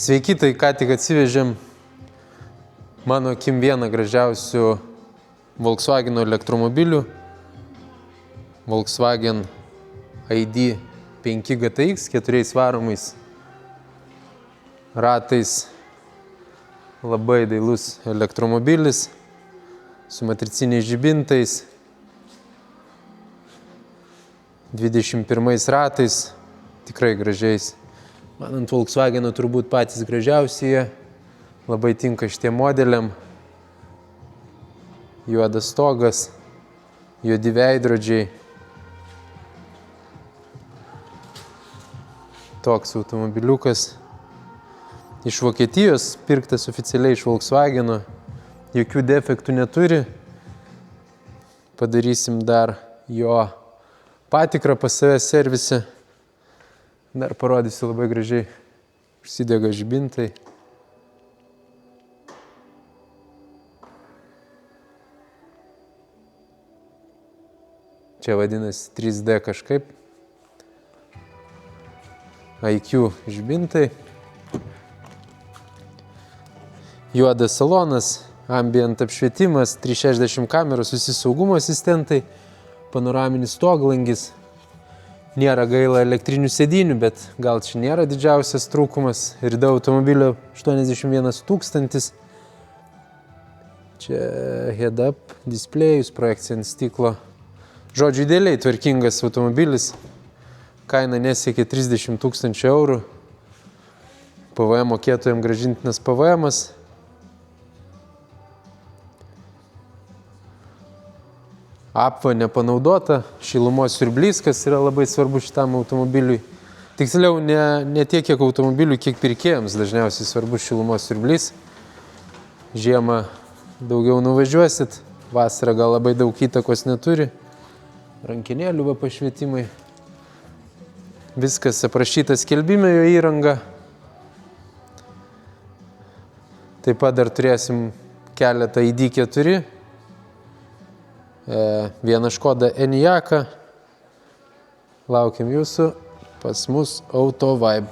Sveiki, tai ką tik atsivežėm mano akim vieną gražiausių Volkswagen elektromobilių. Volkswagen ID 5 GTX 4 varomais ratais. Labai dailus elektromobilis su matriciniais žibintais, 21 ratais, tikrai gražiais. Man ant Volkswageno turbūt patys gražiausi, labai tinka šitiem modeliam. Juodas stogas, juodi veidrodžiai. Toks automobiliukas. Iš Vokietijos, pirktas oficialiai iš Volkswageno. Jokių defektų neturi. Padarysim dar jo patikrą pas save servise. Dar parodysiu labai gražiai. Užsidega žibintai. Čia vadinasi 3D kažkaip. IQ žibintai. Juodas salonas, ambient apšvietimas, 360 kameros, visi saugumo asistentai, panoraminis stoglangis. Nėra gaila elektrinių sėdynių, bet gal čia nėra didžiausias trūkumas. Rida automobilio 81 000. Čia head-up displejus, projekcija ant stiklo. Žodžiu, idealiai tvarkingas automobilis. Kaina nesiekia 30 000 eurų. PVM mokėtojam grąžintinas PVM'as. Apva nepanaudota, šilumos siurblys, kas yra labai svarbu šitam automobiliui. Tiksliau, ne tiek kiek automobiliui, kiek pirkėjams dažniausiai svarbus šilumos siurblys. Žiemą daugiau nuvažiuosit, vasarą gal labai daug įtakos neturi. Rankinėlių va pašvietimai. Viskas aprašyta skelbime jo įranga. Taip pat dar turėsim keletą ID4. Vieną Škodą Enyaqą. Laukiam jūsų pas mus Auto Vibe.